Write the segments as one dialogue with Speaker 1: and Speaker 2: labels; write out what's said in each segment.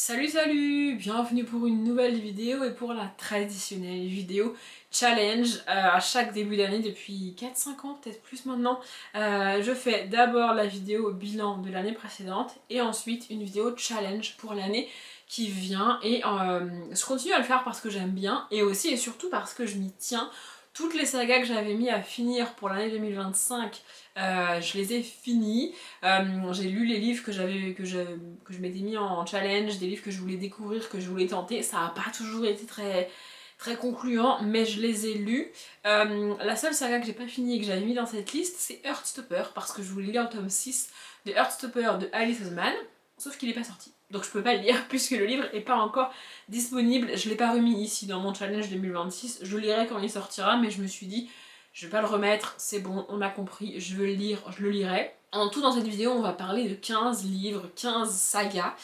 Speaker 1: Salut, bienvenue pour une nouvelle vidéo et pour la traditionnelle vidéo challenge à chaque début d'année depuis 4-5 ans, peut-être plus maintenant. Je fais d'abord la vidéo bilan de l'année précédente et ensuite une vidéo challenge pour l'année qui vient et je continue à le faire parce que j'aime bien et aussi et surtout parce que je m'y tiens. Toutes les sagas que j'avais mis à finir pour l'année 2025, je les ai finies. J'ai lu les livres que je m'étais mis en challenge, des livres que je voulais découvrir, que je voulais tenter. Ça n'a pas toujours été très concluant, mais je les ai lus. La seule saga que j'ai pas finie et que j'avais mis dans cette liste, c'est Heartstopper, parce que je voulais lire le tome 6 de Heartstopper de Alice Oseman, sauf qu'il n'est pas sorti. Donc je peux pas le lire puisque le livre est pas encore disponible. Je l'ai pas remis ici dans mon challenge 2026. Je le lirai quand il sortira, mais je me suis dit, je vais pas le remettre, c'est bon, on a compris, je veux le lire, je le lirai. En tout, dans cette vidéo, on va parler de 15 livres, 15 sagas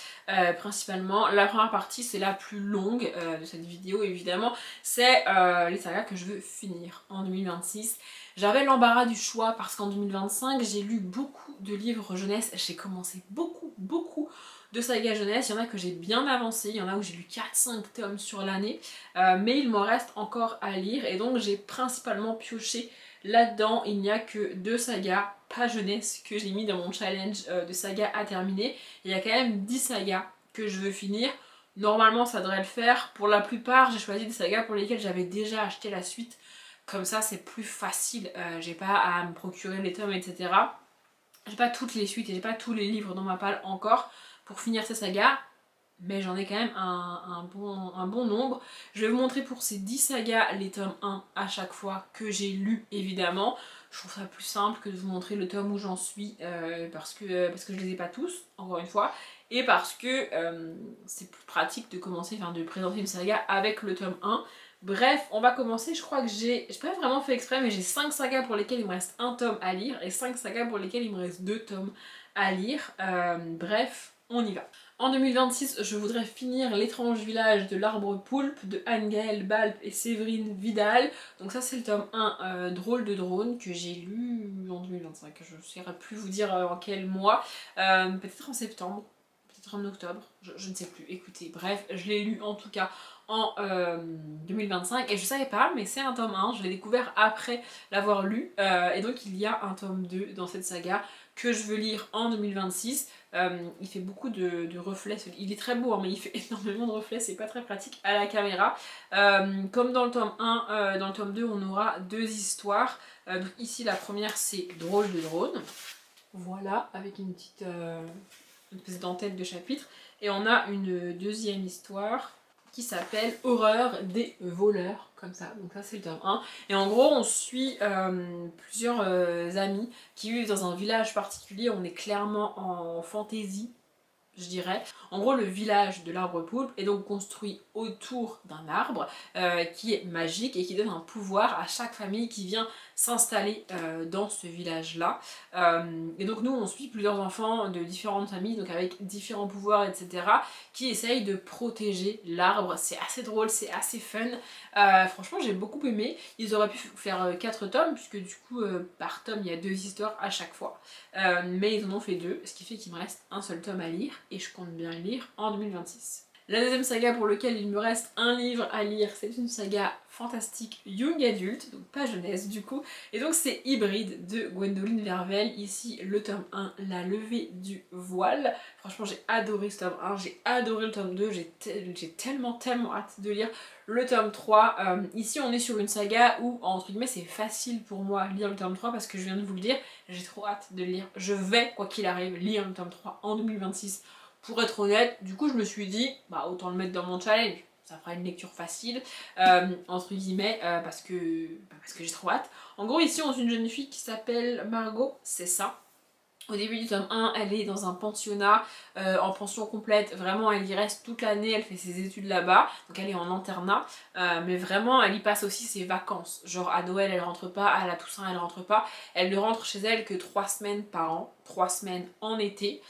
Speaker 1: principalement. La première partie, c'est la plus longue de cette vidéo, évidemment. C'est les sagas que je veux finir en 2026. J'avais l'embarras du choix parce qu'en 2025, j'ai lu beaucoup de livres jeunesse. J'ai commencé beaucoup de sagas jeunesse. Il y en a que j'ai bien avancé, il y en a où j'ai lu 4-5 tomes sur l'année. Mais il m'en reste encore à lire et donc j'ai principalement pioché là-dedans. Il n'y a que 2 sagas, pas jeunesse, que j'ai mis dans mon challenge de sagas à terminer. Il y a quand même 10 sagas que je veux finir. Normalement ça devrait le faire. Pour la plupart, j'ai choisi des sagas pour lesquelles j'avais déjà acheté la suite. Comme ça c'est plus facile, j'ai pas à me procurer les tomes, etc. J'ai pas toutes les suites et j'ai pas tous les livres dans ma palle encore pour finir ces sagas, mais j'en ai quand même un bon nombre. Je vais vous montrer pour ces 10 sagas les tomes 1 à chaque fois que j'ai lu, évidemment. Je trouve ça plus simple que de vous montrer le tome où j'en suis parce que je les ai pas tous, encore une fois, et parce que c'est plus pratique de commencer, enfin de présenter une saga avec le tome 1. Bref, on va commencer. Je crois que j'ai pas vraiment fait exprès, mais j'ai 5 sagas pour lesquelles il me reste un tome à lire et 5 sagas pour lesquelles il me reste 2 tomes à lire. Bref, on y va. En 2026, je voudrais finir L'étrange village de l'arbre poulpe de Anne-Gaëlle Balp et Séverine Vidal. Donc ça c'est le tome 1, Drôle de drone, que j'ai lu en 2025. Je ne saurais plus vous dire en quel mois. Peut-être en septembre, peut-être en octobre, je ne sais plus. Écoutez, bref, je l'ai lu en tout cas en 2025 et je savais pas, mais c'est un tome 1, je l'ai découvert après l'avoir lu et donc il y a un tome 2 dans cette saga que je veux lire en 2026. Il fait beaucoup de reflets, il est très beau hein, mais il fait énormément de reflets, c'est pas très pratique à la caméra. Comme dans le tome 1, dans le tome 2 on aura 2 histoires. Donc ici la première c'est Drôle de drone, voilà, avec une petite en-tête de chapitre. Et on a une deuxième histoire qui s'appelle Horreur des voleurs, comme ça. Donc ça c'est le tome 1. Et en gros on suit plusieurs amis qui vivent dans un village particulier. On est clairement en fantaisie, je dirais. En gros, le village de l'arbre poulpe est donc construit autour d'un arbre qui est magique et qui donne un pouvoir à chaque famille qui vient s'installer dans ce village-là. Et donc nous, on suit plusieurs enfants de différentes familles, donc avec différents pouvoirs, etc., qui essayent de protéger l'arbre. C'est assez drôle, c'est assez fun. Franchement, j'ai beaucoup aimé. Ils auraient pu faire 4 tomes, puisque du coup, par tome, il y a 2 histoires à chaque fois. Mais ils en ont fait 2, ce qui fait qu'il me reste un seul tome à lire et je compte bien le lire en 2026. La deuxième saga pour laquelle il me reste un livre à lire, c'est une saga fantastique young adulte, donc pas jeunesse du coup, et donc c'est Hybride de Gwendoline Vervel. Ici le tome 1, La levée du voile. Franchement j'ai adoré ce tome 1, j'ai adoré le tome 2, j'ai tellement hâte de lire le tome 3. Ici on est sur une saga où entre guillemets c'est facile pour moi lire le tome 3 parce que je viens de vous le dire, j'ai trop hâte de le lire. Je vais, quoi qu'il arrive, lire le tome 3 en 2026 pour être honnête. Du coup je me suis dit, bah autant le mettre dans mon challenge. Ça fera une lecture facile, entre guillemets, parce que j'ai trop hâte. En gros ici on a une jeune fille qui s'appelle Margot, c'est ça. Au début du tome 1, elle est dans un pensionnat en pension complète, vraiment elle y reste toute l'année, elle fait ses études là-bas, donc elle est en internat, mais vraiment elle y passe aussi ses vacances, genre à Noël elle rentre pas, à la Toussaint elle rentre pas, elle ne rentre chez elle que 3 semaines par an, 3 semaines en été,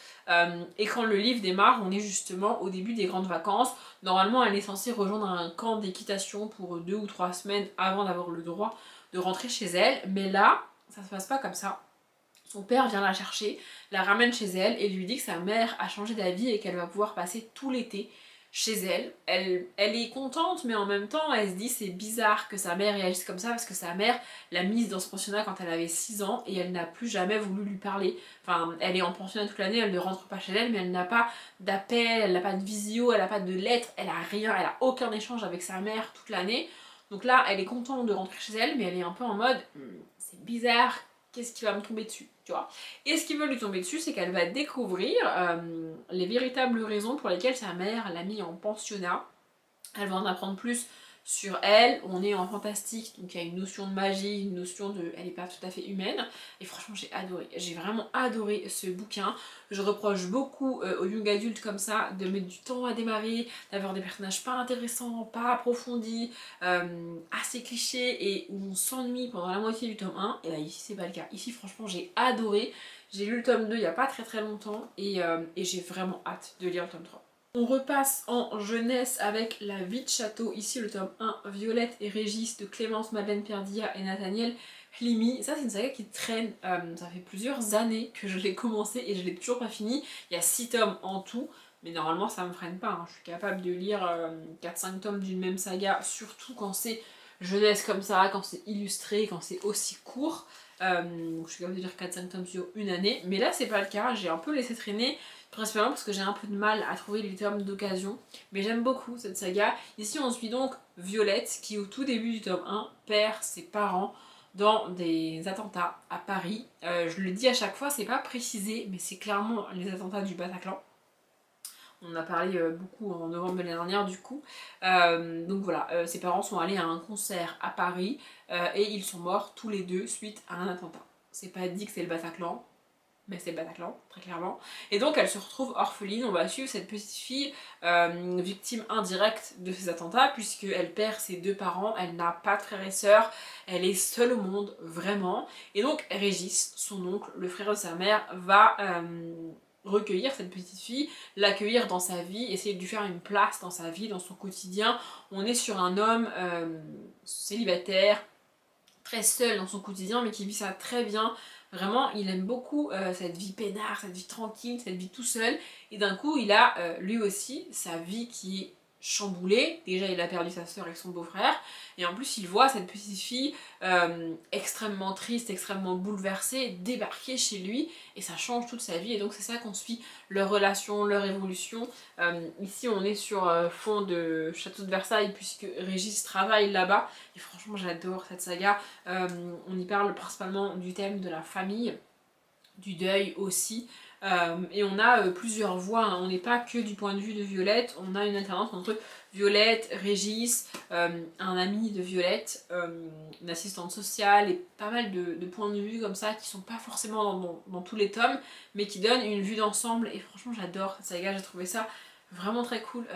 Speaker 1: et quand le livre démarre, on est justement au début des grandes vacances. Normalement elle est censée rejoindre un camp d'équitation pour 2 ou 3 semaines avant d'avoir le droit de rentrer chez elle, mais là ça se passe pas comme ça. Son père vient la chercher, la ramène chez elle et lui dit que sa mère a changé d'avis et qu'elle va pouvoir passer tout l'été chez elle. Elle est contente, mais en même temps elle se dit c'est bizarre que sa mère réagisse comme ça parce que sa mère l'a mise dans ce pensionnat quand elle avait 6 ans et elle n'a plus jamais voulu lui parler. Enfin, elle est en pensionnat toute l'année, elle ne rentre pas chez elle, mais elle n'a pas d'appel, elle n'a pas de visio, elle n'a pas de lettres, elle a rien, elle a aucun échange avec sa mère toute l'année. Donc là, elle est contente de rentrer chez elle, mais elle est un peu en mode c'est bizarre, qu'est-ce qui va me tomber dessus, tu vois. Et ce qui va lui tomber dessus, c'est qu'elle va découvrir les véritables raisons pour lesquelles sa mère l'a mis en pensionnat. Elle va en apprendre plus sur elle, on est en fantastique, donc il y a une notion de magie, une notion de... elle n'est pas tout à fait humaine, et franchement j'ai vraiment adoré ce bouquin. Je reproche beaucoup aux young adultes comme ça, de mettre du temps à démarrer, d'avoir des personnages pas intéressants, pas approfondis, assez clichés, et où on s'ennuie pendant la moitié du tome 1, et là ici c'est pas le cas. Ici franchement j'ai adoré, j'ai lu le tome 2 il y a pas très longtemps, et j'ai vraiment hâte de lire le tome 3. On repasse en jeunesse avec La vie de château, ici le tome 1, Violette et Régis de Clémence Madeleine Perdia et Nathaniel Hlimy. Ça c'est une saga qui traîne, ça fait plusieurs années que je l'ai commencé et je l'ai toujours pas fini. Il y a 6 tomes en tout, mais normalement ça me freine pas, hein. Je suis capable de lire 4-5 tomes d'une même saga, surtout quand c'est jeunesse comme ça, quand c'est illustré, quand c'est aussi court. Je suis capable de lire 4-5 tomes sur une année, mais là c'est pas le cas, j'ai un peu laissé traîner. Principalement parce que j'ai un peu de mal à trouver les tomes d'occasion. Mais j'aime beaucoup cette saga. Ici on suit donc Violette qui au tout début du tome 1 perd ses parents dans des attentats à Paris. Je le dis à chaque fois, c'est pas précisé, mais c'est clairement les attentats du Bataclan. On en a parlé beaucoup en novembre de l'année dernière du coup. Donc voilà, ses parents sont allés à un concert à Paris et ils sont morts tous les deux suite à un attentat. C'est pas dit que c'est le Bataclan, mais c'est le Bataclan, très clairement. Et donc elle se retrouve orpheline, on va suivre cette petite fille, victime indirecte de ces attentats, puisqu'elle perd ses 2 parents, elle n'a pas de frères et sœurs, elle est seule au monde, vraiment. Et donc Régis, son oncle, le frère de sa mère, va recueillir cette petite fille, l'accueillir dans sa vie, essayer de lui faire une place dans sa vie, dans son quotidien. On est sur un homme célibataire, très seul dans son quotidien, mais qui vit ça très bien. Vraiment, il aime beaucoup cette vie peinard, cette vie tranquille, cette vie tout seul. Et d'un coup, il a lui aussi sa vie qui est chamboulée. Déjà, il a perdu sa soeur avec son beau-frère. Et en plus, il voit cette petite fille extrêmement triste, extrêmement bouleversée, débarquer chez lui. Et ça change toute sa vie. Et donc, c'est ça qu'on suit, leur relation, leur évolution. Ici, on est sur fond de Château de Versailles, puisque Régis travaille là-bas. Et franchement, j'adore cette saga. On y parle principalement du thème de la famille, du deuil aussi. Et on a plusieurs voix, hein. On n'est pas que du point de vue de Violette, on a une alternance entre Violette, Régis, un ami de Violette, une assistante sociale et pas mal de points de vue comme ça qui sont pas forcément dans tous les tomes, mais qui donnent une vue d'ensemble. Et franchement, j'adore cette saga, j'ai trouvé ça vraiment très cool,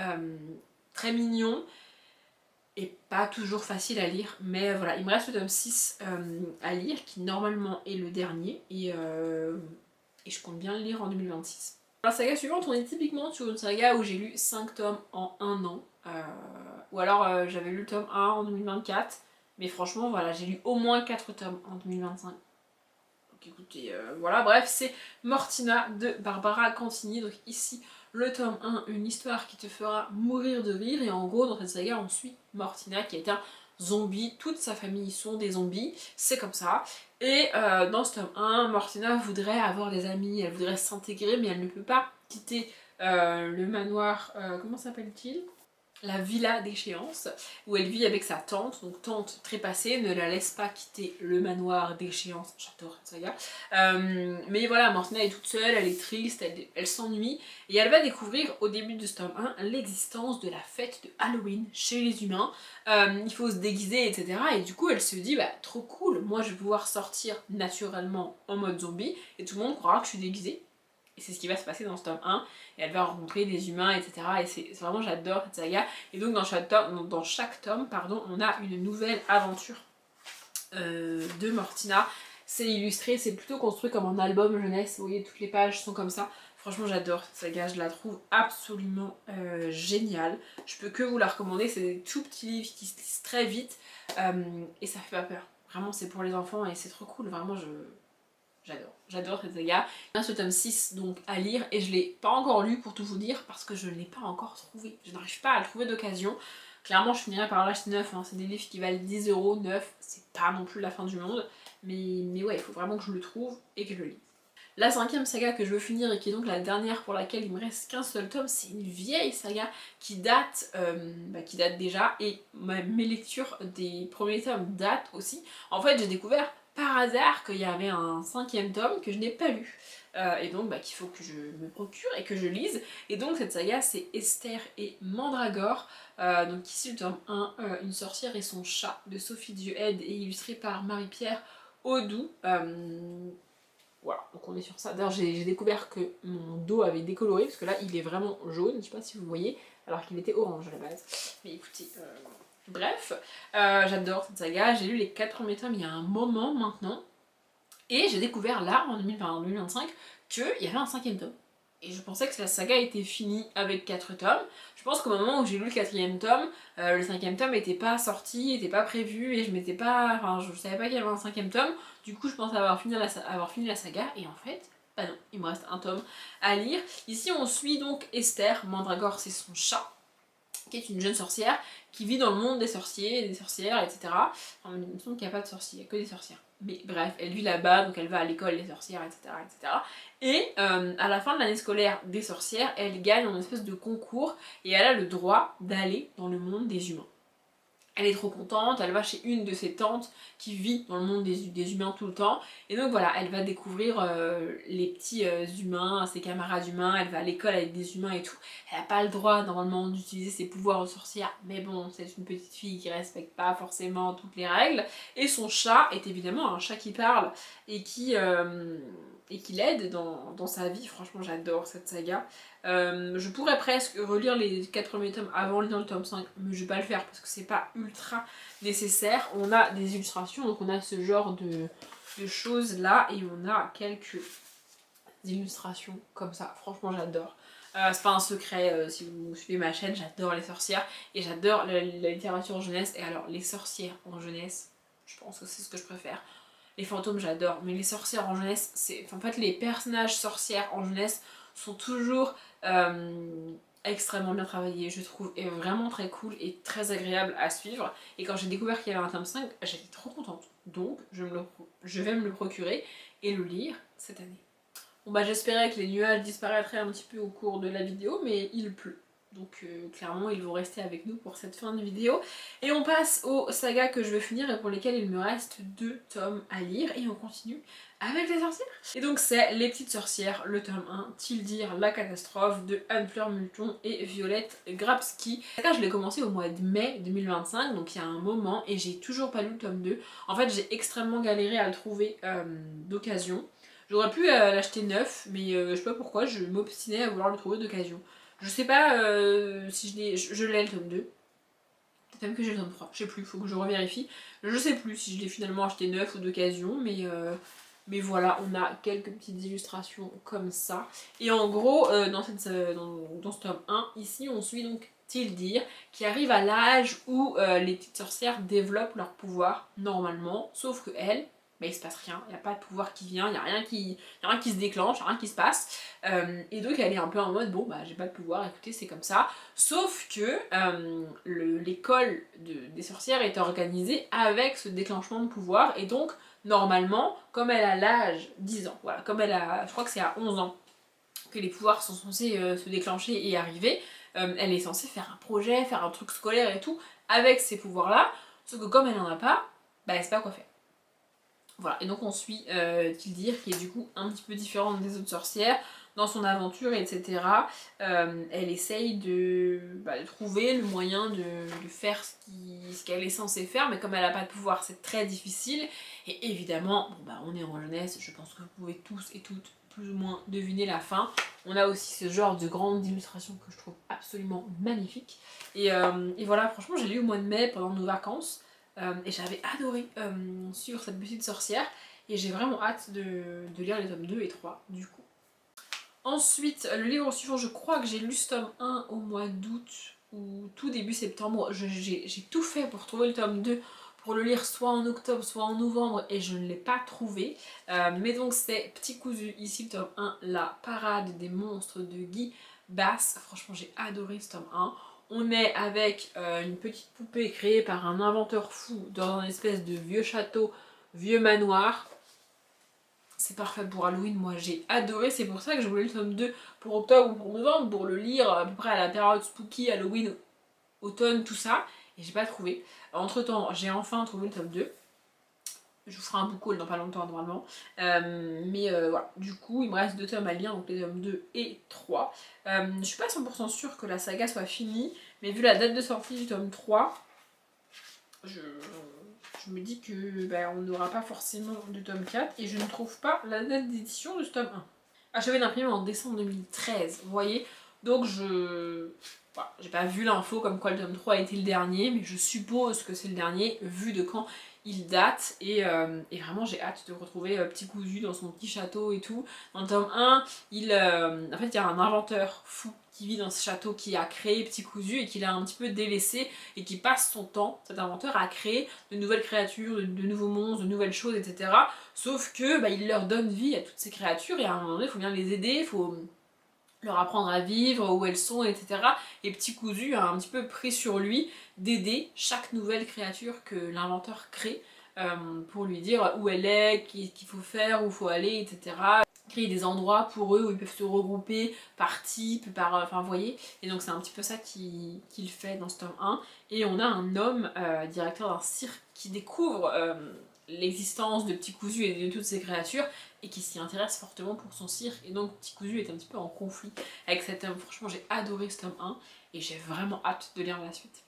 Speaker 1: très mignon. Et pas toujours facile à lire, mais voilà, il me reste le tome 6 à lire, qui normalement est le dernier, et je compte bien le lire en 2026. Pour la saga suivante, on est typiquement sur une saga où j'ai lu 5 tomes en 1 an, ou alors j'avais lu le tome 1 en 2024, mais franchement voilà, j'ai lu au moins 4 tomes en 2025. Donc écoutez, voilà, bref, c'est Mortina de Barbara Cantini, donc ici le tome 1, une histoire qui te fera mourir de rire, et en gros dans cette saga on suit Mortina qui est un zombie, toute sa famille sont des zombies, c'est comme ça, et dans ce tome 1, Mortina voudrait avoir des amis, elle voudrait s'intégrer mais elle ne peut pas quitter le manoir, comment s'appelle-t-il ? La villa d'échéance, où elle vit avec sa tante, donc tante trépassée, ne la laisse pas quitter le manoir d'échéance, j'adore cette saga. Mais voilà, Mortina est toute seule, elle est triste, elle s'ennuie, et elle va découvrir au début de ce tome 1 l'existence de la fête de Halloween chez les humains. Il faut se déguiser, etc. Et du coup elle se dit, bah trop cool, moi je vais pouvoir sortir naturellement en mode zombie, et tout le monde croira que je suis déguisée. Et c'est ce qui va se passer dans ce tome 1, et elle va rencontrer des humains, etc. Et c'est vraiment, j'adore cette saga. Et donc dans chaque tome, pardon, on a une nouvelle aventure de Mortina. C'est illustré, c'est plutôt construit comme un album jeunesse, vous voyez, toutes les pages sont comme ça. Franchement, j'adore cette saga, je la trouve absolument géniale. Je peux que vous la recommander, c'est des tout petits livres qui se lisent très vite, et ça fait pas peur. Vraiment, c'est pour les enfants et c'est trop cool, vraiment, j'adore cette saga. Il y a ce tome 6 donc à lire et je l'ai pas encore lu pour tout vous dire parce que je ne l'ai pas encore trouvé. Je n'arrive pas à le trouver d'occasion. Clairement je finirai par l'acheter neuf, hein. C'est des livres qui valent 10 € neuf, c'est pas non plus la fin du monde. Mais ouais, il faut vraiment que je le trouve et que je le lise. La 5e saga que je veux finir et qui est donc la dernière pour laquelle il me reste qu'un seul tome, c'est une vieille saga qui date déjà et mes lectures des premiers tomes datent aussi. En fait j'ai découvert par hasard qu'il y avait un 5e tome que je n'ai pas lu. Et donc qu'il faut que je me procure et que je lise. Et donc cette saga c'est Esther et Mandragore. Donc ici le tome 1, Une sorcière et son chat de Sophie Dieuaide et illustré par Marie-Pierre Audoux. Voilà, donc on est sur ça. D'ailleurs j'ai découvert que mon dos avait décoloré parce que là il est vraiment jaune, je sais pas si vous voyez, alors qu'il était orange à la base. Mais écoutez, bref, j'adore cette saga, j'ai lu les 4 premiers tomes il y a un moment maintenant, et j'ai découvert là, en 2025, qu'il y avait un 5e tome. Et je pensais que la saga était finie avec 4 tomes. Je pense qu'au moment où j'ai lu le 4e tome, le 5e tome n'était pas sorti, n'était pas prévu, et je m'étais pas. Enfin, je savais pas qu'il y avait un 5e tome. Du coup, je pensais avoir fini la saga, et en fait, bah non, il me reste un tome à lire. Ici, on suit donc Esther, Mandragore, c'est son chat, qui est une jeune sorcière qui vit dans le monde des sorciers, des sorcières, etc. Enfin, il me semble qu'il n'y a pas de sorciers, il n'y a que des sorcières. Mais bref, elle vit là-bas, donc elle va à l'école des sorcières, etc. etc. Et à la fin de l'année scolaire des sorcières, elle gagne une espèce de concours et elle a le droit d'aller dans le monde des humains. Elle est trop contente, elle va chez une de ses tantes qui vit dans le monde des humains tout le temps. Et donc voilà, elle va découvrir les petits humains, ses camarades humains, elle va à l'école avec des humains et tout. Elle n'a pas le droit normalement d'utiliser ses pouvoirs de sorcière, mais bon, c'est une petite fille qui respecte pas forcément toutes les règles. Et son chat est évidemment un chat qui parle et qui l'aide dans sa vie. Franchement, j'adore cette saga. Je pourrais presque relire les 4 premiers tomes avant de lire le tome 5, mais je vais pas le faire parce que c'est pas ultra nécessaire. On a des illustrations, donc on a ce genre de choses là, et on a quelques illustrations comme ça. Franchement, j'adore. C'est pas un secret, si vous suivez ma chaîne, j'adore les sorcières et j'adore la littérature jeunesse. Et alors, les sorcières en jeunesse, je pense que c'est ce que je préfère. Les fantômes, j'adore, mais les sorcières en jeunesse, c'est. En fait, les personnages sorcières en jeunesse sont toujours extrêmement bien travaillés, je trouve, et vraiment très cool et très agréable à suivre. Et quand j'ai découvert qu'il y avait un tome 5, j'étais trop contente. Donc, je vais me le procurer et le lire cette année. Bon bah j'espérais que les nuages disparaîtraient un petit peu au cours de la vidéo, mais il pleut. Donc clairement ils vont rester avec nous pour cette fin de vidéo. Et on passe aux sagas que je veux finir et pour lesquelles il me reste 2 tomes à lire. Et on continue avec les sorcières. Et donc c'est Les Petites Sorcières, le tome 1, Tildir, la catastrophe de Anne-Fleur Multon et Violette Grabski. Cette saga je l'ai commencé au mois de mai 2025, donc il y a un moment, et j'ai toujours pas lu le tome 2. En fait j'ai extrêmement galéré à le trouver d'occasion. J'aurais pu l'acheter neuf, mais je sais pas pourquoi, je m'obstinais à vouloir le trouver d'occasion. Je sais pas si je l'ai le tome 2. Peut-être même que j'ai le tome 3, je sais plus, faut que je revérifie. Je sais plus si je l'ai finalement acheté neuf ou d'occasion, mais voilà, on a quelques petites illustrations comme ça. Et en gros, dans ce tome 1, ici, on suit donc Tildir, qui arrive à l'âge où les petites sorcières développent leur pouvoir normalement, sauf que elle, mais il se passe rien, il n'y a pas de pouvoir qui vient, il n'y a rien qui se déclenche, rien qui se passe. Et donc elle est un peu en mode, bon bah j'ai pas de pouvoir, écoutez c'est comme ça. Sauf que l'école des sorcières est organisée avec ce déclenchement de pouvoir, et donc normalement, comme elle a l'âge 10 ans, voilà, comme elle a, je crois que c'est à 11 ans que les pouvoirs sont censés se déclencher et arriver, elle est censée faire un projet, faire un truc scolaire et tout, avec ces pouvoirs-là, sauf que comme elle en a pas, bah elle sait pas quoi faire. Voilà, et donc on suit Tildir, qui est du coup un petit peu différente des autres sorcières, dans son aventure, etc. Elle essaye de trouver le moyen de faire ce qu'elle est censée faire, mais comme elle n'a pas de pouvoir, c'est très difficile. Et évidemment, bon, bah, on est en jeunesse, je pense que vous pouvez tous et toutes plus ou moins deviner la fin. On a aussi ce genre de grandes illustrations que je trouve absolument magnifiques. Et voilà, franchement, j'ai lu au mois de mai pendant nos vacances. Et j'avais adoré suivre cette petite sorcière et j'ai vraiment hâte de lire les tomes 2 et 3 du coup. Ensuite, le livre suivant, je crois que j'ai lu ce tome 1 au mois d'août ou tout début septembre. J'ai tout fait pour trouver le tome 2 pour le lire soit en octobre soit en novembre et je ne l'ai pas trouvé. Mais donc c'est Petit Cousu, ici le tome 1, La Parade des monstres de Guy Basse. Franchement j'ai adoré ce tome 1. On est avec une petite poupée créée par un inventeur fou dans un espèce de vieux château, vieux manoir. C'est parfait pour Halloween, moi j'ai adoré, c'est pour ça que je voulais le tome 2 pour octobre ou pour novembre, pour le lire à peu près à la période spooky, Halloween, automne, tout ça, et j'ai pas trouvé. Entre temps, j'ai enfin trouvé le tome 2. Je vous ferai un book haul dans pas longtemps normalement. Voilà, du coup il me reste 2 tomes à lire, donc les tomes 2 et 3. Je suis pas 100% sûre que la saga soit finie, mais vu la date de sortie du tome 3, je me dis que on n'aura pas forcément de tome 4 et je ne trouve pas la date d'édition de ce tome 1. Achevé d'imprimer en décembre 2013, vous voyez. Donc voilà, j'ai pas vu l'info comme quoi le tome 3 a été le dernier, mais je suppose que c'est le dernier vu de quand il date et vraiment j'ai hâte de retrouver Petit Cousu dans son petit château et tout. Dans le tome 1, en fait il y a un inventeur fou qui vit dans ce château, qui a créé Petit Cousu et qui l'a un petit peu délaissé et qui passe son temps, cet inventeur, à créer de nouvelles créatures, de nouveaux monstres, de nouvelles choses, etc. Sauf que il leur donne vie à toutes ces créatures et à un moment donné il faut bien les aider, il faut leur apprendre à vivre, où elles sont, etc. Et Petit Cousu a un petit peu pris sur lui d'aider chaque nouvelle créature que l'inventeur crée pour lui dire où elle est, qu'il faut faire, où il faut aller, etc. Créer des endroits pour eux où ils peuvent se regrouper par type, enfin vous voyez. Et donc c'est un petit peu ça qu'il fait dans ce tome 1. Et on a un homme, directeur d'un cirque, qui découvre l'existence de Petit Cousu et de toutes ces créatures et qui s'y intéresse fortement pour son cirque. Et donc Petit Cousu est un petit peu en conflit avec cet homme. Franchement j'ai adoré ce tome 1 et j'ai vraiment hâte de lire la suite.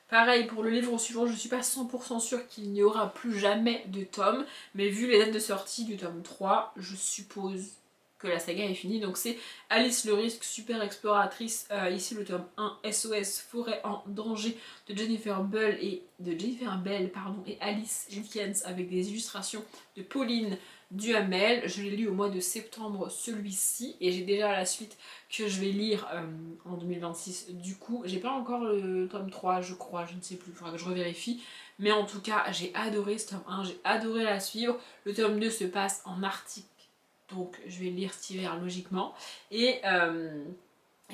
Speaker 1: Pareil pour le livre suivant, je suis pas 100% sûre qu'il n'y aura plus jamais de tome, mais vu les dates de sortie du tome 3, je suppose que la saga est finie. Donc c'est Alice le risque, super exploratrice, ici le tome 1, SOS Forêt en danger de Jennifer Bell et Alice Jenkins avec des illustrations de Pauline Duhamel. Je l'ai lu au mois de septembre celui-ci et j'ai déjà la suite que je vais lire en 2026. Du coup, j'ai pas encore le tome 3, je crois, je ne sais plus, il faudra que je revérifie. Mais en tout cas, j'ai adoré ce tome 1, j'ai adoré la suivre. Le tome 2 se passe en Arctique, donc je vais le lire cet hiver logiquement. Et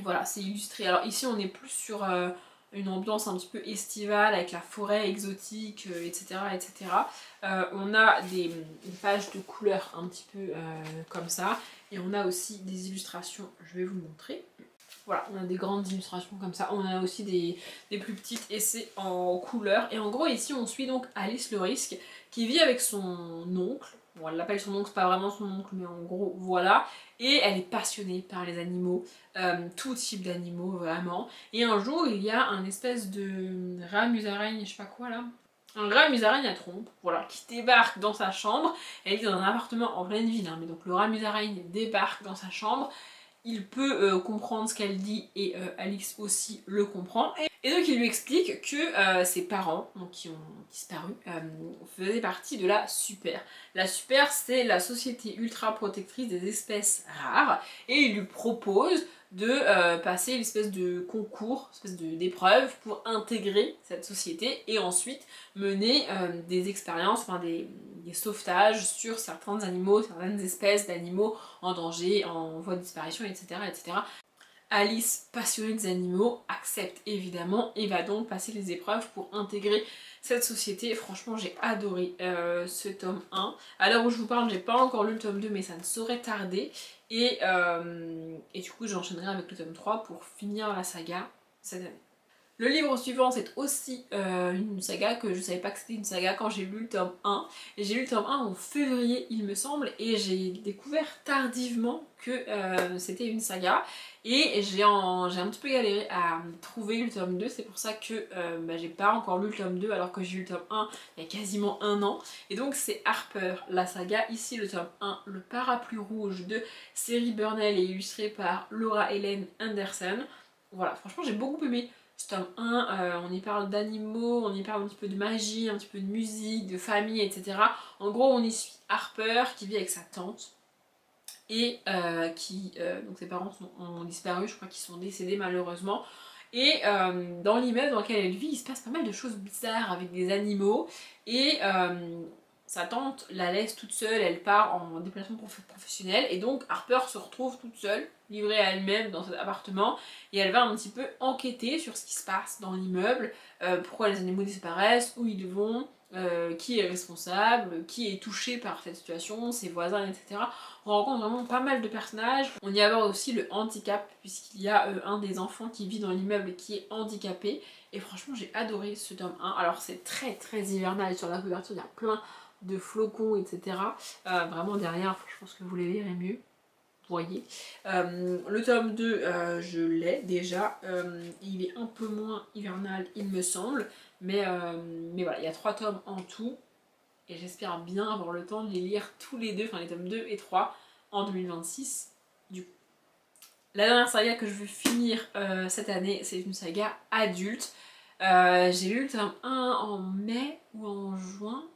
Speaker 1: voilà, c'est illustré. Alors ici, on est plus sur une ambiance un petit peu estivale avec la forêt exotique, etc. etc. On a des pages de couleurs un petit peu comme ça. Et on a aussi des illustrations, je vais vous montrer. Voilà, on a des grandes illustrations comme ça. On a aussi des plus petites essais en couleurs. Et en gros, ici, on suit donc Alice le risque qui vit avec son oncle. Bon, elle l'appelle son oncle, c'est pas vraiment son oncle, mais en gros, voilà. Et elle est passionnée par les animaux, tout type d'animaux, vraiment. Et un jour, il y a un espèce de rat musaraigne, je sais pas quoi là. Un rat musaraigne à trompe, voilà, qui débarque dans sa chambre. Elle est dans un appartement en pleine ville, hein, mais donc le rat musaraigne débarque dans sa chambre. Il peut comprendre ce qu'elle dit et Alice aussi le comprend. Et donc il lui explique que ses parents, donc qui ont disparu, faisaient partie de la SUPER. La SUPER, c'est la Société Ultra Protectrice des Espèces Rares. Et il lui propose de passer l'espèce de concours, espèce d'épreuve pour intégrer cette société et ensuite mener des expériences, enfin des sauvetages sur certains animaux, certaines espèces d'animaux en danger, en voie de disparition, etc. etc. Alice, passionnée des animaux, accepte évidemment et va donc passer les épreuves pour intégrer cette société. Franchement, j'ai adoré ce tome 1. À l'heure où je vous parle, j'ai pas encore lu le tome 2, mais ça ne saurait tarder. Et du coup, j'enchaînerai avec le tome 3 pour finir la saga cette année. Le livre suivant, c'est aussi une saga que je savais pas que c'était une saga quand j'ai lu le tome 1. Et j'ai lu le tome 1 en février, il me semble, et j'ai découvert tardivement que c'était une saga. Et j'ai un petit peu galéré à trouver le tome 2, c'est pour ça que j'ai pas encore lu le tome 2 alors que j'ai lu le tome 1 il y a quasiment un an. Et donc c'est Harper, la saga, ici le tome 1, Le Parapluie Rouge de Seri Burnell et illustré par Laura Ellen Anderson. Voilà, franchement j'ai beaucoup aimé ce tome 1, on y parle d'animaux, on y parle un petit peu de magie, un petit peu de musique, de famille, etc. En gros, on y suit Harper qui vit avec sa tante et donc ses parents ont disparu, je crois qu'ils sont décédés malheureusement. Et dans l'immeuble dans lequel elle vit, il se passe pas mal de choses bizarres avec des animaux. Et sa tante la laisse toute seule, elle part en déplacement professionnel. Et donc Harper se retrouve toute seule, livrée à elle-même dans cet appartement. Et elle va un petit peu enquêter sur ce qui se passe dans l'immeuble, pourquoi les animaux disparaissent, où ils vont, qui est responsable, qui est touché par cette situation, ses voisins, etc. On rencontre vraiment pas mal de personnages. On y aborde aussi le handicap, puisqu'il y a un des enfants qui vit dans l'immeuble qui est handicapé. Et franchement, j'ai adoré ce tome 1. Alors c'est très très hivernal sur la couverture, il y a plein de flocons, etc. Vraiment derrière, je pense que vous les verrez mieux. Voyez. Le tome 2, je l'ai déjà. Il est un peu moins hivernal, il me semble. Mais voilà, il y a 3 tomes en tout. Et j'espère bien avoir le temps de les lire tous les deux, enfin les tomes 2 et 3, en 2026. Du coup. La dernière saga que je veux finir cette année, c'est une saga adulte. J'ai lu le tome 1 en mai ou en juin.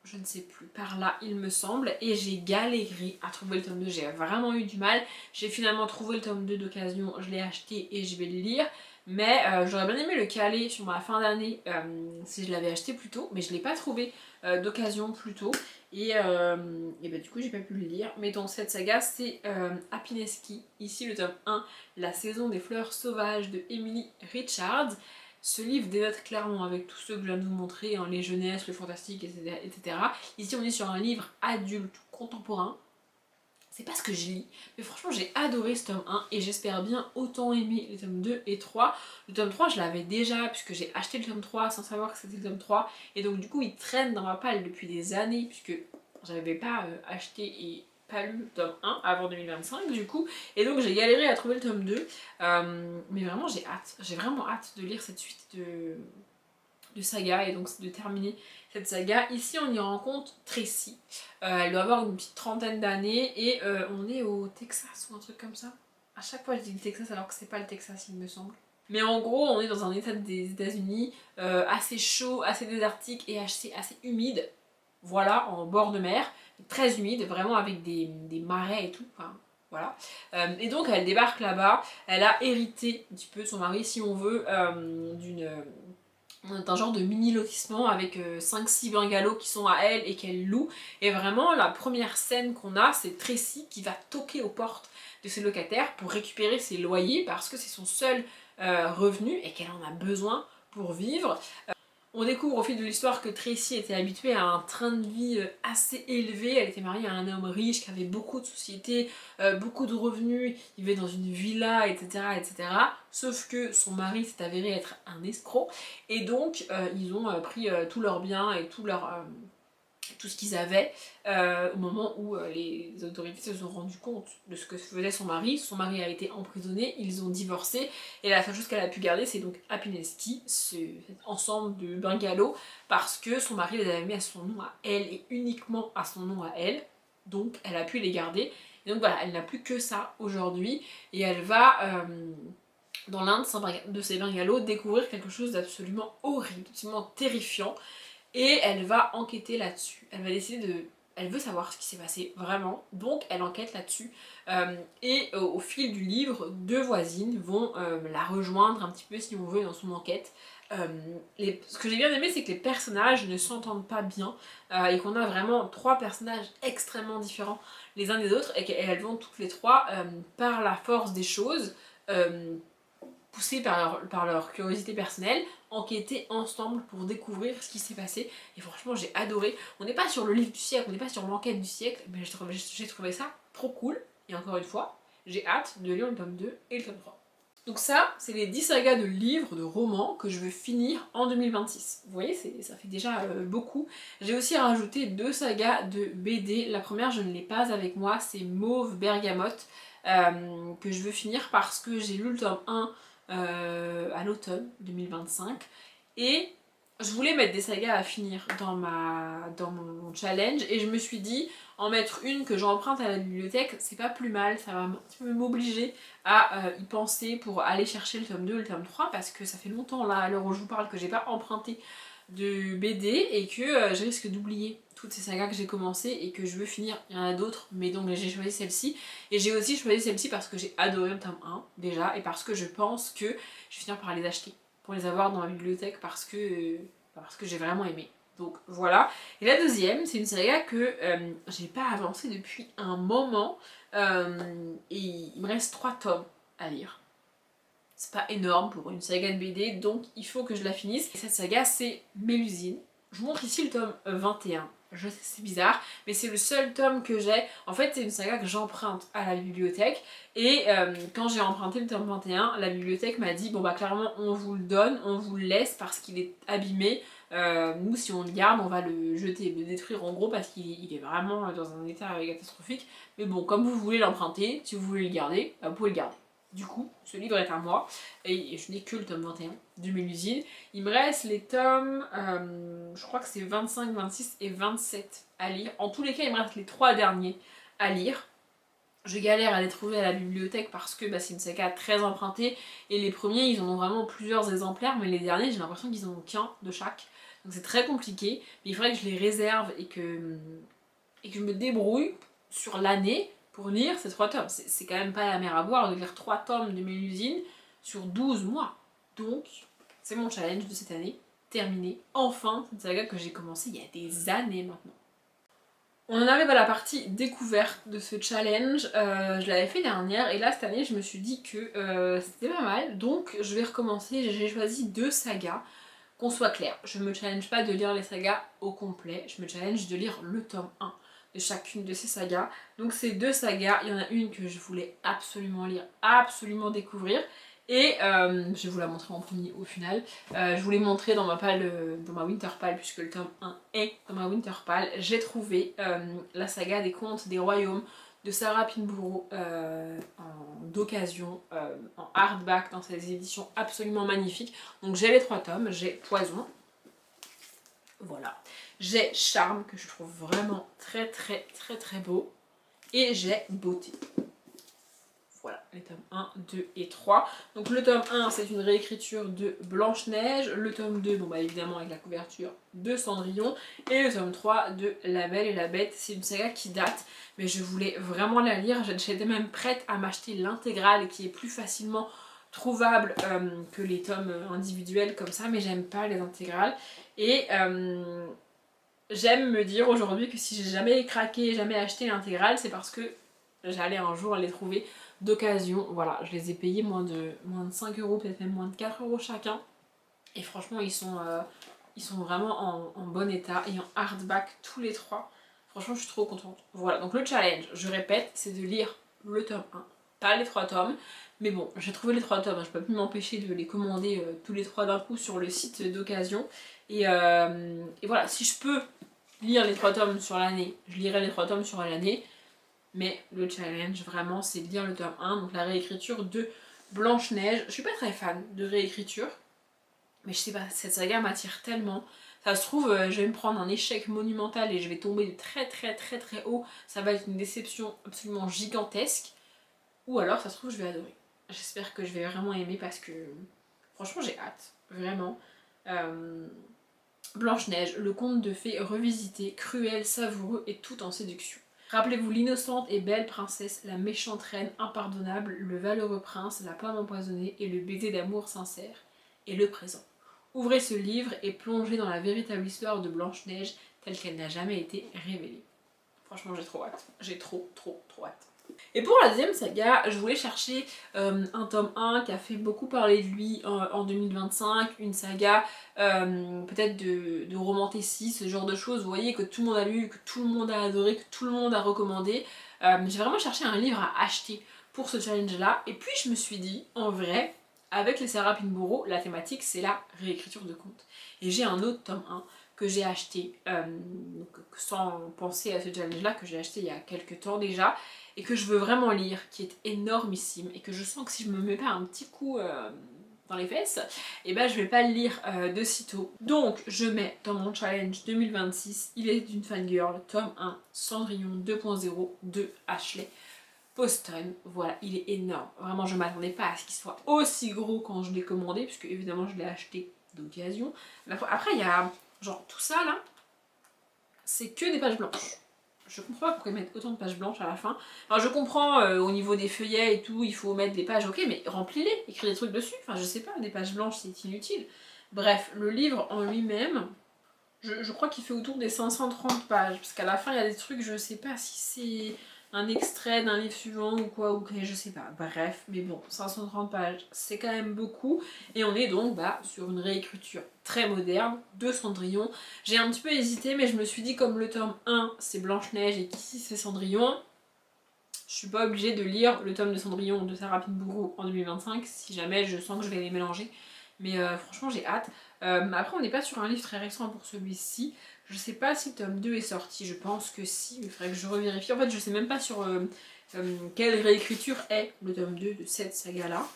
Speaker 1: Je ne sais plus, par là il me semble, et j'ai galéré à trouver le tome 2, j'ai vraiment eu du mal. J'ai finalement trouvé le tome 2 d'occasion, je l'ai acheté et je vais le lire, mais j'aurais bien aimé le caler sur ma fin d'année si je l'avais acheté plus tôt, mais je ne l'ai pas trouvé d'occasion plus tôt, et bah, du coup j'ai pas pu le lire. Mais donc cette saga c'est Happiness Key, ici le tome 1, La saison des fleurs sauvages de Emily Richards. Ce livre dénote clairement avec tous ceux que je viens de vous montrer, hein, les jeunesses, le fantastique, etc. Ici on est sur un livre adulte contemporain. C'est pas ce que je lis, mais franchement j'ai adoré ce tome 1 et j'espère bien autant aimer les tomes 2 et 3. Le tome 3 je l'avais déjà puisque j'ai acheté le tome 3 sans savoir que c'était le tome 3 et donc du coup il traîne dans ma palle depuis des années puisque j'avais pas acheté et pas lu le tome 1 avant 2025 du coup, et donc j'ai galéré à trouver le tome 2, mais vraiment j'ai vraiment hâte de lire cette suite de saga et donc de terminer cette saga. Ici on y rencontre Tracy, elle doit avoir une petite trentaine d'années et on est au Texas ou un truc comme ça. À chaque fois je dis le Texas alors que c'est pas le Texas il me semble. Mais en gros on est dans un état des États-Unis assez chaud, assez désertique et assez humide. Voilà, en bord de mer, très humide, vraiment avec des marais et tout, enfin voilà. Et donc elle débarque là-bas, elle a hérité un petit peu de son mari si on veut, d'un genre de mini lotissement avec 5-6 bungalows qui sont à elle et qu'elle loue. Et vraiment la première scène qu'on a, c'est Tracy qui va toquer aux portes de ses locataires pour récupérer ses loyers parce que c'est son seul revenu et qu'elle en a besoin pour vivre. On découvre au fil de l'histoire que Tracy était habituée à un train de vie assez élevé. Elle était mariée à un homme riche qui avait beaucoup de sociétés, beaucoup de revenus, il vivait dans une villa, etc. etc. Sauf que son mari s'est avéré être un escroc et donc ils ont pris tous leurs biens et tout ce qu'ils avaient au moment où les autorités se sont rendues compte de ce que faisait son mari. Son mari a été emprisonné, ils ont divorcé et la seule chose qu'elle a pu garder c'est donc Happiness Key, cet ensemble de bungalows, parce que son mari les avait mis à son nom à elle et uniquement à son nom à elle, donc elle a pu les garder. Et donc voilà, elle n'a plus que ça aujourd'hui et elle va dans l'un de ces bungalows découvrir quelque chose d'absolument horrible, absolument terrifiant. Et elle va enquêter là-dessus. Elle va décider de... Elle veut savoir ce qui s'est passé vraiment, donc elle enquête là-dessus. Et au fil du livre, 2 voisines vont la rejoindre un petit peu si on veut dans son enquête. Ce que j'ai bien aimé, c'est que les personnages ne s'entendent pas bien et qu'on a vraiment 3 personnages extrêmement différents les uns des autres et qu'elles vont toutes les 3 par la force des choses, poussées par leur curiosité personnelle, enquêter ensemble pour découvrir ce qui s'est passé. Et franchement j'ai adoré. On n'est pas sur le livre du siècle, on n'est pas sur l'enquête du siècle, mais j'ai trouvé ça trop cool. Et encore une fois, j'ai hâte de lire le tome 2 et le tome 3. Donc ça, c'est les 10 sagas de livres, de romans que je veux finir en 2026. Vous voyez, ça fait déjà beaucoup. J'ai aussi rajouté 2 sagas de BD. La première, je ne l'ai pas avec moi, c'est Mauve Bergamote, que je veux finir parce que j'ai lu le tome 1 à l'automne 2025 et je voulais mettre des sagas à finir dans mon challenge et je me suis dit en mettre une que j'emprunte à la bibliothèque c'est pas plus mal, ça va un petit peu m'obliger à y penser pour aller chercher le tome 2 et le tome 3 parce que ça fait longtemps là à l'heure où je vous parle que j'ai pas emprunté de BD et que je risque d'oublier toutes ces sagas que j'ai commencé et que je veux finir. Il y en a d'autres, mais donc j'ai choisi celle-ci. Et j'ai aussi choisi celle-ci parce que j'ai adoré le tome 1 déjà et parce que je pense que je vais finir par les acheter pour les avoir dans ma bibliothèque parce que j'ai vraiment aimé. Donc voilà. Et la deuxième, c'est une saga que j'ai pas avancé depuis un moment et il me reste 3 tomes à lire. C'est pas énorme pour une saga de BD, donc il faut que je la finisse. Et cette saga, c'est Mélusine. Je vous montre ici le tome 21. Je sais, c'est bizarre, mais c'est le seul tome que j'ai. En fait, c'est une saga que j'emprunte à la bibliothèque. Et quand j'ai emprunté le tome 21, la bibliothèque m'a dit, bon bah clairement, on vous le donne, on vous le laisse parce qu'il est abîmé. Nous, si on le garde, on va le jeter, le détruire en gros parce qu'il est vraiment dans un état catastrophique. Mais bon, comme vous voulez l'emprunter, si vous voulez le garder, bah, vous pouvez le garder. Du coup, ce livre est à moi, et je n'ai que le tome 21 de Mélusine. Il me reste les tomes, je crois que c'est 25, 26 et 27 à lire. En tous les cas, il me reste les 3 derniers à lire. Je galère à les trouver à la bibliothèque parce que c'est une saga très empruntée, et les premiers, ils en ont vraiment plusieurs exemplaires, mais les derniers, j'ai l'impression qu'ils en ont qu'un de chaque. Donc c'est très compliqué, mais il faudrait que je les réserve et que je me débrouille sur l'année pour lire ces 3 tomes. C'est quand même pas la mer à boire de lire 3 tomes de Mélusine sur 12 mois. Donc, c'est mon challenge de cette année, terminé. Enfin, cette saga que j'ai commencé il y a des années maintenant. On en arrive à la partie découverte de ce challenge. Je l'avais fait dernière et là cette année je me suis dit que c'était pas mal. Donc je vais recommencer. J'ai choisi 2 sagas. Qu'on soit clair, je me challenge pas de lire les sagas au complet. Je me challenge de lire le tome 1 de chacune de ces sagas. Donc ces 2 sagas, il y en a une que je voulais absolument lire, absolument découvrir. Et je vais vous la montrer en premier au final. Je vous l'ai montré dans ma Winter Pile, puisque le tome 1 est dans ma Winter Pile. J'ai trouvé la saga des Contes des Royaumes de Sarah Pinborough d'occasion, en hardback, dans ces éditions absolument magnifiques. Donc j'ai les 3 tomes, j'ai Poison, voilà. J'ai Charme, que je trouve vraiment très très très très beau. Et j'ai Beauté. Voilà, les tomes 1, 2 et 3. Donc le tome 1, c'est une réécriture de Blanche-Neige. Le tome 2, bon évidemment avec la couverture de Cendrillon. Et le tome 3 de La Belle et la Bête. C'est une saga qui date, mais je voulais vraiment la lire. J'étais même prête à m'acheter l'intégrale qui est plus facilement trouvable que les tomes individuels comme ça, mais j'aime pas les intégrales. Et j'aime me dire aujourd'hui que si j'ai jamais craqué, jamais acheté l'intégrale, c'est parce que j'allais un jour les trouver d'occasion. Voilà, je les ai payés moins de 5 euros, peut-être même moins de 4 euros chacun. Et franchement, ils sont vraiment en bon état et en hardback tous les 3. Franchement, je suis trop contente. Voilà, donc le challenge, je répète, c'est de lire le tome 1, pas les 3 tomes. Mais bon, j'ai trouvé les 3 tomes, je peux plus m'empêcher de les commander tous les 3 d'un coup sur le site d'occasion. Et voilà, si je peux lire les 3 tomes sur l'année, je lirai les 3 tomes sur l'année. Mais le challenge, vraiment, c'est de lire le tome 1, donc la réécriture de Blanche-Neige. Je suis pas très fan de réécriture, mais je sais pas, cette saga m'attire tellement. Ça se trouve, je vais me prendre un échec monumental et je vais tomber de très très très très haut. Ça va être une déception absolument gigantesque. Ou alors, ça se trouve, je vais adorer. J'espère que je vais vraiment aimer parce que, franchement, j'ai hâte. Vraiment. Blanche-Neige, le conte de fées revisité, cruel, savoureux et tout en séduction. Rappelez-vous l'innocente et belle princesse, la méchante reine impardonnable, le valeureux prince, la pomme empoisonnée et le baiser d'amour sincère, et le présent. Ouvrez ce livre et plongez dans la véritable histoire de Blanche-Neige telle qu'elle n'a jamais été révélée. Franchement, j'ai trop hâte. J'ai trop hâte. Et pour la deuxième saga, je voulais chercher un tome 1 qui a fait beaucoup parler de lui en 2025, une saga peut-être de romanticisme, ce genre de choses, vous voyez, que tout le monde a lu, que tout le monde a adoré, que tout le monde a recommandé. J'ai vraiment cherché un livre à acheter pour ce challenge là, et puis je me suis dit, en vrai, avec les Sarah Pinborough, la thématique c'est la réécriture de contes. Et j'ai un autre tome 1 que j'ai acheté, sans penser à ce challenge là, que j'ai acheté il y a quelques temps déjà, et que je veux vraiment lire, qui est énormissime, et que je sens que si je me mets pas un petit coup dans les fesses, et ben je vais pas le lire de sitôt. Donc je mets dans mon challenge 2026, Il est une fangirl, tome 1, Cendrillon 2.0 de Ashley Poston. Voilà, il est énorme. Vraiment, je m'attendais pas à ce qu'il soit aussi gros quand je l'ai commandé, puisque évidemment je l'ai acheté d'occasion. Après il y a genre tout ça là, c'est que des pages blanches. Je comprends pas pourquoi ils mettent autant de pages blanches à la fin. Alors je comprends au niveau des feuillets et tout, il faut mettre des pages, ok, mais remplis-les, écris des trucs dessus. Enfin je sais pas, des pages blanches c'est inutile. Bref, le livre en lui-même, je crois qu'il fait autour des 530 pages. Parce qu'à la fin il y a des trucs, je sais pas si c'est un extrait d'un livre suivant ou quoi, je sais pas. Bref, mais bon, 530 pages, c'est quand même beaucoup. Et on est donc sur une réécriture très moderne de Cendrillon. J'ai un petit peu hésité, mais je me suis dit, comme le tome 1 c'est Blanche-Neige et qu'ici c'est Cendrillon, je suis pas obligée de lire le tome de Cendrillon de Sarah Pinborough en 2025 si jamais je sens que je vais les mélanger. Mais franchement j'ai hâte. Après on n'est pas sur un livre très récent pour celui-ci. Je sais pas si le tome 2 est sorti, je pense que si, mais il faudrait que je revérifie. En fait je sais même pas sur quelle réécriture est le tome 2 de cette saga là.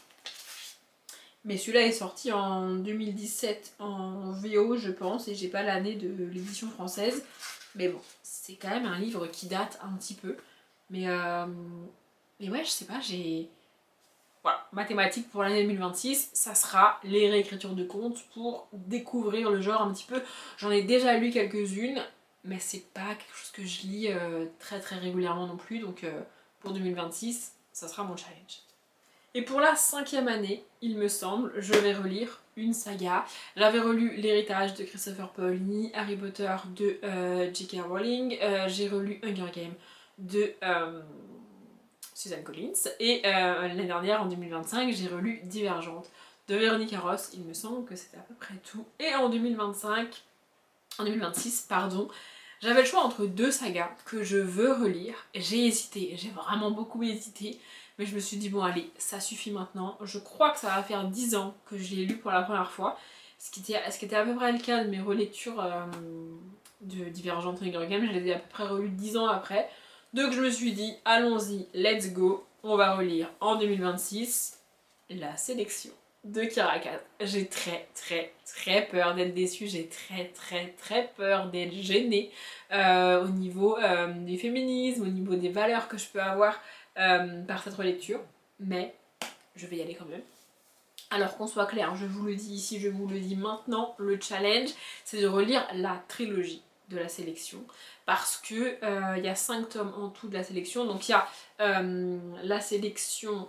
Speaker 1: Mais celui-là est sorti en 2017 en VO je pense, et j'ai pas l'année de l'édition française. Mais bon, c'est quand même un livre qui date un petit peu. Mais ouais, je sais pas, j'ai... Voilà, mathématiques pour l'année 2026, ça sera les réécritures de contes pour découvrir le genre un petit peu. J'en ai déjà lu quelques-unes, mais c'est pas quelque chose que je lis très très régulièrement non plus, donc pour 2026, ça sera mon challenge. Et pour la 5e année, il me semble, je vais relire une saga. J'avais relu L'Héritage de Christopher Paolini, Harry Potter de J.K. Rowling, j'ai relu Hunger Games de Suzanne Collins, et l'année dernière, en 2025, j'ai relu Divergente de Véronique Ross, il me semble que c'était à peu près tout. Et en 2026, pardon, j'avais le choix entre deux sagas que je veux relire. J'ai hésité, j'ai vraiment beaucoup hésité, mais je me suis dit bon allez, ça suffit maintenant. Je crois que ça va faire 10 ans que je l'ai lu pour la première fois, ce qui était à peu près le cas de mes relectures de Divergente et Hunger Games. Je les ai à peu près relus 10 ans après. Donc je me suis dit allons-y, let's go, on va relire en 2026 la sélection de Caracat. J'ai très peur d'être déçue, j'ai très peur d'être gênée au niveau du féminisme, au niveau des valeurs que je peux avoir par cette relecture, mais je vais y aller quand même. Alors qu'on soit clair, je vous le dis ici, je vous le dis maintenant, le challenge c'est de relire la trilogie de la sélection, parce que il y a 5 tomes en tout de la sélection. Donc il y a la sélection,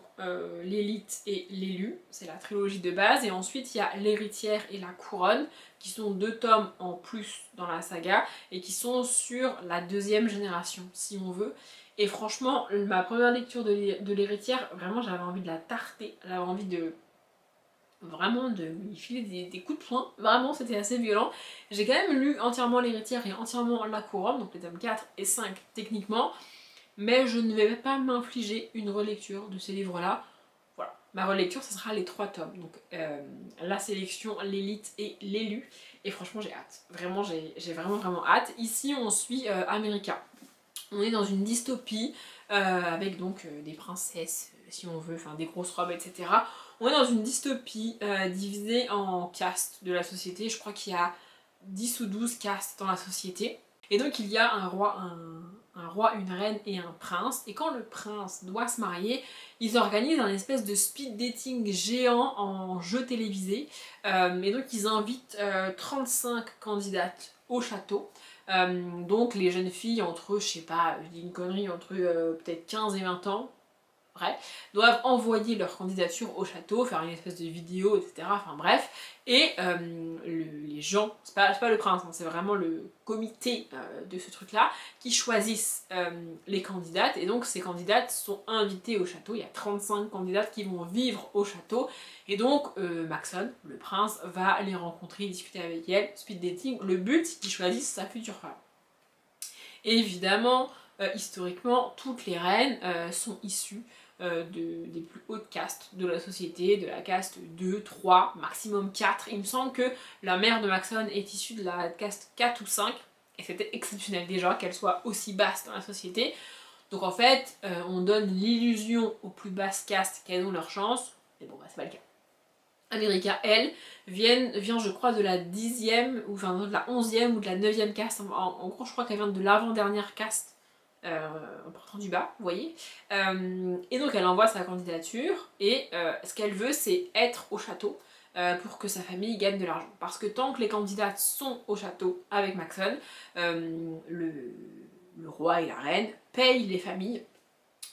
Speaker 1: l'élite et l'élu, c'est la trilogie de base, et ensuite il y a l'héritière et la couronne, qui sont 2 tomes en plus dans la saga, et qui sont sur la 2e génération, si on veut. Et franchement, ma première lecture de l'héritière, vraiment j'avais envie de la tarter, j'avais envie de... vraiment de lui filer des coups de poing, vraiment c'était assez violent. J'ai quand même lu entièrement l'héritière et entièrement la couronne, donc les tomes 4 et 5 techniquement, mais je ne vais pas m'infliger une relecture de ces livres-là. Voilà, ma relecture ce sera les 3 tomes, donc la sélection, l'élite et l'élu, et franchement j'ai hâte, vraiment j'ai vraiment hâte. Ici on suit America, on est dans une dystopie avec donc des princesses si on veut, enfin des grosses robes etc. On est dans une dystopie divisée en castes de la société. Je crois qu'il y a 10 ou 12 castes dans la société. Et donc il y a un roi, une reine et un prince. Et quand le prince doit se marier, ils organisent un espèce de speed dating géant en jeu télévisé. Et donc ils invitent 35 candidates au château. Donc les jeunes filles entre, je sais pas, je dis une connerie, entre peut-être 15 et 20 ans, doivent envoyer leur candidature au château, faire une espèce de vidéo, etc. Enfin bref. Et les gens, c'est pas le prince, hein, c'est vraiment le comité de ce truc-là, qui choisissent les candidates. Et donc ces candidates sont invitées au château. Il y a 35 candidates qui vont vivre au château. Et donc Maxon, le prince, va les rencontrer, discuter avec elles, speed dating. Le but, c'est qu'ils choisissent sa future femme. Et évidemment, historiquement, toutes les reines sont issues des plus hautes castes de la société, de la caste 2, 3, maximum 4. Il me semble que la mère de Maxon est issue de la caste 4 ou 5, et c'était exceptionnel déjà qu'elle soit aussi basse dans la société. Donc en fait, on donne l'illusion aux plus basses castes qu'elles ont leur chance, mais bon, c'est pas le cas. America, elle, vient je crois de la 10e, ou enfin de la 11e ou de la 9e caste. En gros, je crois qu'elle vient de l'avant-dernière caste en partant du bas, vous voyez. Et donc elle envoie sa candidature, et ce qu'elle veut c'est être au château pour que sa famille gagne de l'argent. Parce que tant que les candidates sont au château avec Maxon, le roi et la reine payent les familles,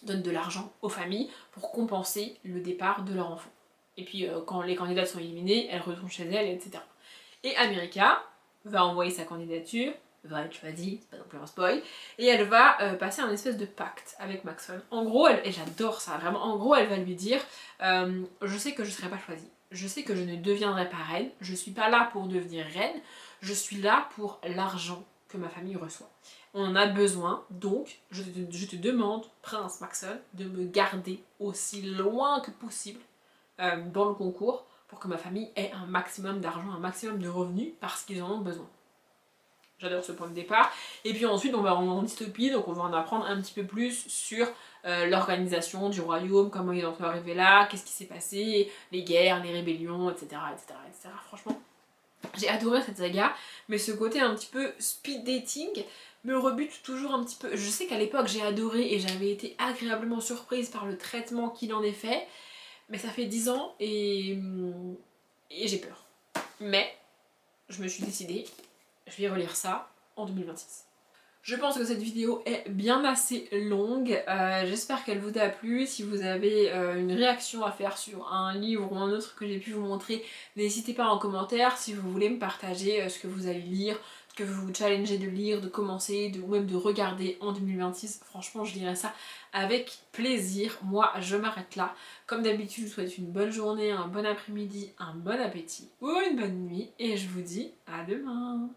Speaker 1: donnent de l'argent aux familles pour compenser le départ de leur enfant. Et puis quand les candidates sont éliminées, elles retournent chez elles, etc. Et America va envoyer sa candidature, va être choisie, c'est pas non plus un spoil, et elle va passer un espèce de pacte avec Maxon. En gros, et j'adore ça, vraiment, en gros elle va lui dire je sais que je serai pas choisie, je sais que je ne deviendrai pas reine, je suis pas là pour devenir reine, je suis là pour l'argent que ma famille reçoit. On en a besoin, donc je te demande, prince Maxon, de me garder aussi loin que possible dans le concours pour que ma famille ait un maximum d'argent, un maximum de revenus parce qu'ils en ont besoin. J'adore ce point de départ. Et puis ensuite on va en dystopie, donc on va en apprendre un petit peu plus sur l'organisation du royaume, comment ils en sont arrivés là, qu'est-ce qui s'est passé, les guerres, les rébellions, etc. etc., etc. Franchement, j'ai adoré cette saga, mais ce côté un petit peu speed dating me rebute toujours un petit peu. Je sais qu'à l'époque j'ai adoré et j'avais été agréablement surprise par le traitement qu'il en est fait, mais ça fait 10 ans et j'ai peur. Mais je me suis décidée, je vais relire ça en 2026. Je pense que cette vidéo est bien assez longue, j'espère qu'elle vous a plu. Si vous avez une réaction à faire sur un livre ou un autre que j'ai pu vous montrer, n'hésitez pas en commentaire. Si vous voulez me partager ce que vous allez lire, ce que vous vous challengez de lire, de commencer, ou même de regarder en 2026, franchement je lirai ça avec plaisir. Moi je m'arrête là. Comme d'habitude je vous souhaite une bonne journée, un bon après-midi, un bon appétit ou une bonne nuit et je vous dis à demain.